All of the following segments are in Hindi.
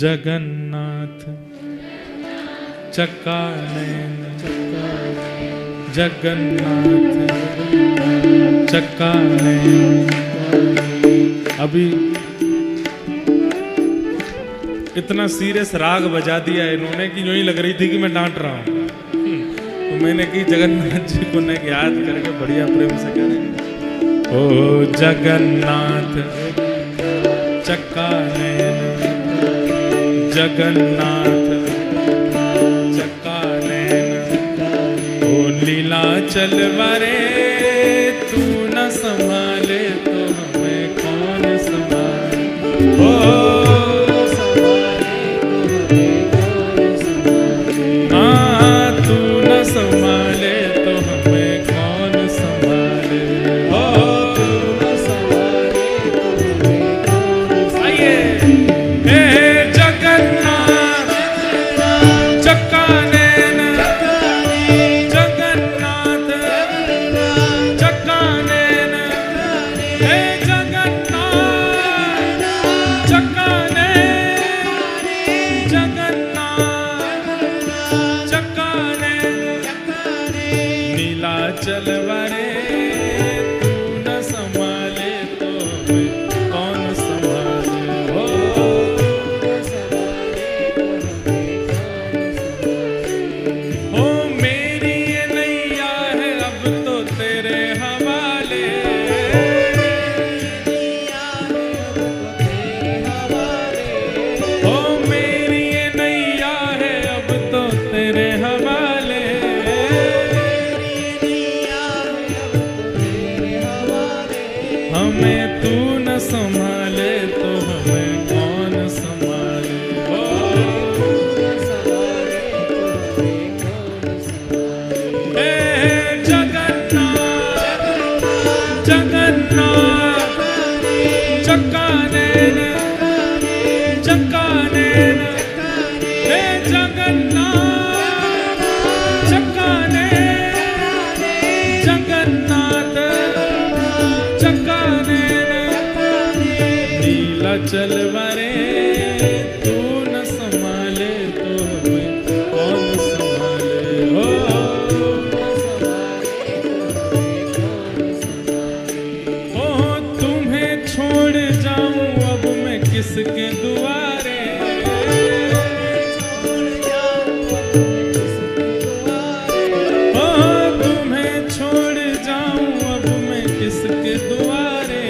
जगन्नाथ चक्कानयन जगन्नाथ चक्कानयन। अभी इतना सीरियस राग बजा दिया इन्होंने कि यूं ही लग रही थी कि मैं डांट रहा हूं। तो मैंने की जगन्नाथ जी को न याद करके बढ़िया प्रेम से करें। ओ जगन्नाथ चक्कानयन जगन्नाथ चक्कानयन। ओ नीलाचल वारे तू न संभाले तो हमें कौन संभाले। ओ संभाले तो हमें कौन संभाले। ओ आइए हे जगन्नाथ चक्कानयन जगन्नाथ चक्कानयन हे जगन्नाथ चक्कानयन जगन्नाथ चक्कानयन। नीलाचल वारे तू न संभाले तो हमें कौन संभाले। हो मेरी ये नैया है अब तो तेरे हवाले। हो मेरी ये नैया है अब तो तेरे हवाले। हमें तू न संभाले तो हमें कौन संभाले। हे जगन्नाथ जगन्नाथ चक्कानयन चक्कानयन हे जगन्नाथ चक्कानयन जगन्नाथ चक्कानयन। नीलाचल वारे तू न संभाले तो हमें कौन संभाले। हो तुम्हें छोड़ जाऊं अब मैं किसके दुआरे। हो तुम्हें छोड़ जाऊं अब मैं किसके दुआरे।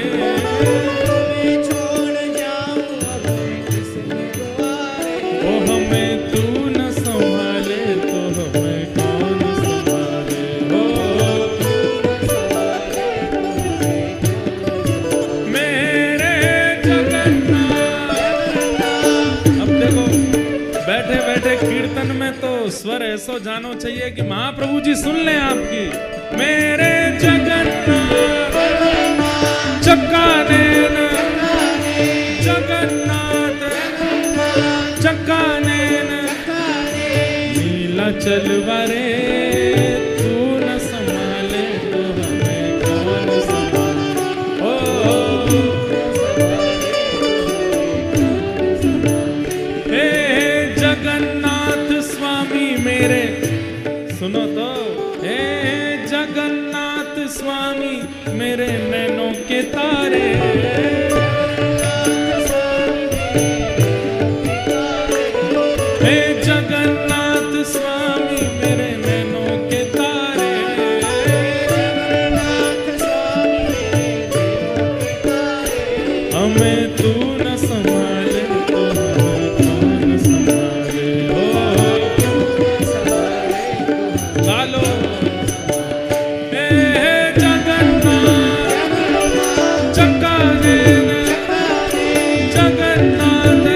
ओ हमें तू न संभाले तो हमें कौन संभाले। हो मेरे जगन्नाथ। अब देखो बैठे बैठे कीर्तन में तो स्वर ऐसा जानो चाहिए कि महाप्रभु जी सुन लें आपकी। मेरे जगन्नाथ चक्कानयन जगन्नाथ चक्कानयन। नीलाचल वारे तू न संभाले तो हमें कौन संभाले। ओ हे जगन्नाथ स्वामी मेरे सुनो तो। हे जगन्नाथ स्वामी मेरे नैनों के तारे। हे जगन्नाथ स्वामी मेरे नैनों के तारे। हमें तू न संभाले तो हमें कौन संभाले। हो लालो हे जगन्नाथ चक्कानयन जगन्नाथ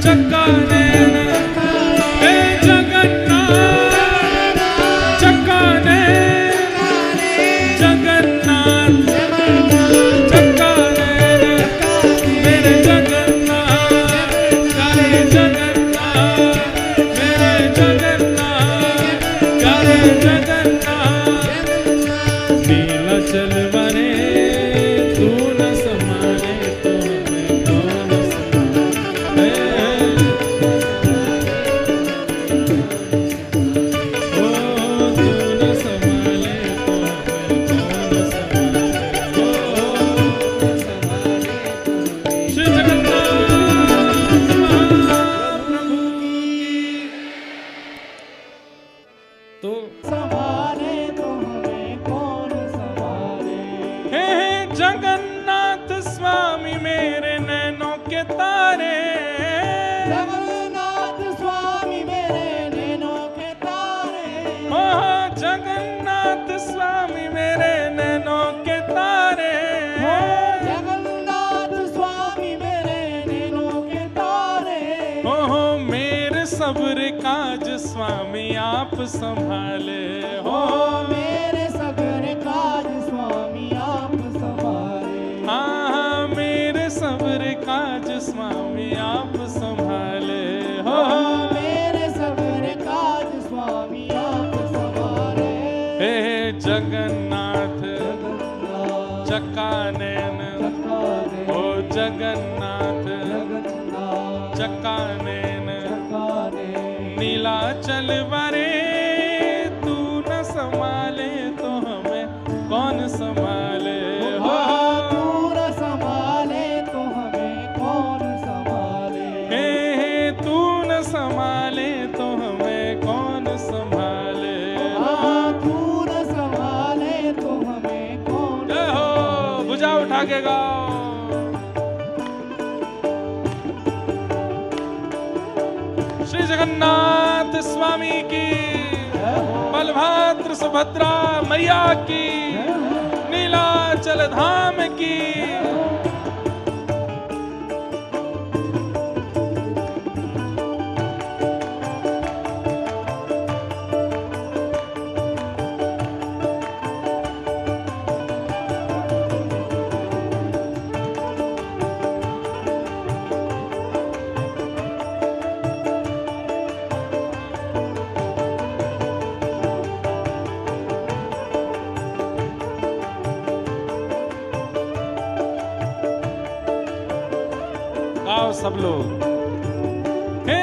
चक्कानयन सब्र काज स्वामी आप संभाले हो, मेरे सब्र काज स्वामी आप संभाले। हाँ मेरे सब्र काज स्वामी आप संभाले हो, मेरे सब्र काज स्वामी आप संभाले। हे जगन्नाथ चक्कानैन, ओ जगन्नाथ चक्कानैन, नीलाचल वारे तू न संभाले तो हमें कौन संभाले हो, तू न संभाले तो हमें कौन संभाले। हे तू न संभाले तो हमें कौन संभाले तू न संभाले तो हमें कौन। जय हो, भुजा उठा के गाओ। श्री जगन्नाथ स्वामी की, बलभद्र सुभद्रा मैया की, नीलाचल धाम की। गाओ सब लोग। हे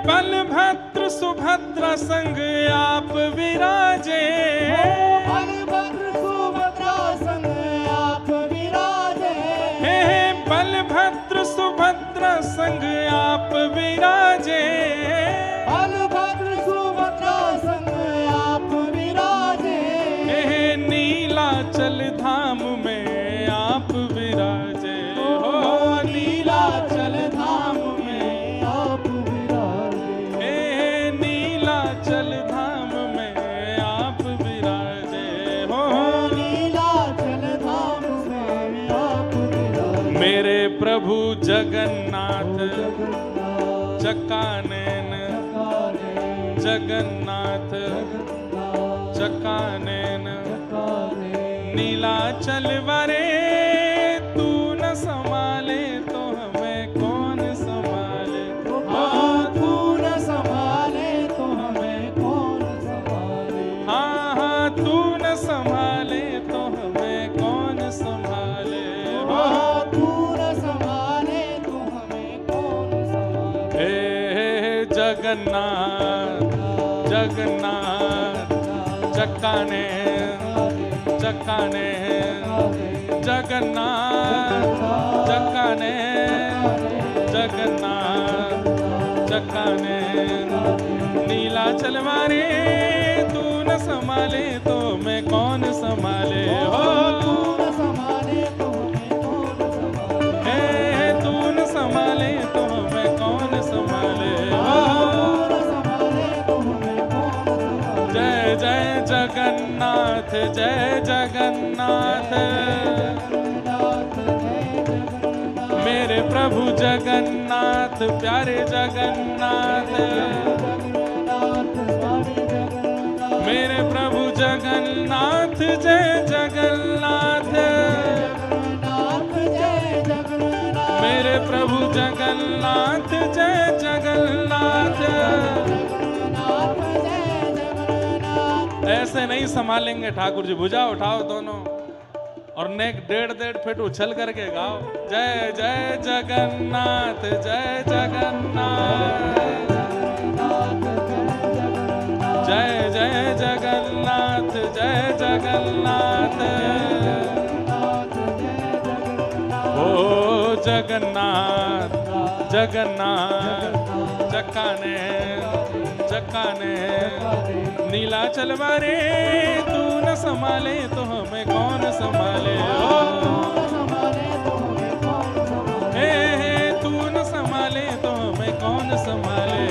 बलभद्र सुभद्रा संग आप विराजे, बलभद्र सुभद्रा संग आप विराजे। हे बलभद्र सुभद्रा संग आप विराजे, बलभद्र सुभद्रा संग आप विराजे। हे नीलाचल धाम में आप विराजे हो, नीलाचल धाम में आप विराजे। हे नीलाचल धाम में आप विराजे हो, नीलाचल धाम में आप विराजे। मेरे प्रभु जगन्नाथ चक्कानैन, जगन्नाथ चक्कानैन, नीलाचल वारे तू न संभाले तो हमें कौन संभाले। तू न संभाले तो हमें कौन संभाले। हाँ तू न संभाले तो हमें कौन संभाले। तू न संभाले तो हमें कौन संभाले। हे जगन्नाथ जगन्नाथ चक्कानैन, चक्कानैन, जगन्नाथ चक्कानैन, जगन्नाथ चक्कानैन, नीलाचल वारे तू न संभाले तो मैं कौन संभाले हो। तू न संभाले तो हमें कौन संभाले। हे तू न संभाले तो मैं कौन संभाले हो। तू न संभाले तो हमें कौन संभाले। जय जय जगन्नाथ, जय जगन्नाथ, मेरे प्रभु जगन्नाथ, प्यारे जगन्नाथ, मेरे प्रभु जगन्नाथ, जय जगन्नाथ, मेरे प्रभु जगन्नाथ, जय जगन्नाथ। ऐसे नहीं संभालेंगे ठाकुर जी, भुजा उठाओ दोनों और नेक 1.5 फीट उछल करके गाओ। जय जय जगन्नाथ, जय जगन्नाथ, जय जय जगन्नाथ, जय जगन्नाथ। ओ जगन्नाथ जगन्नाथ चक्कानैन, चक्कानैन, नीलाचल वारे तू न संभाले तो हमें कौन संभाले। हे तू न संभाले तो हमें कौन संभाले।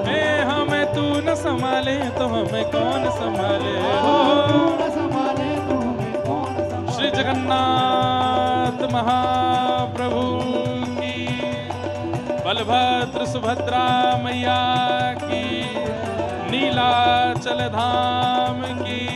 हे हमें तू न संभाले तो हमें कौन संभाले। श्री जगन्नाथ महाप्रभु की मात्र सुभद्रा मैया की, नीलाचल धाम की।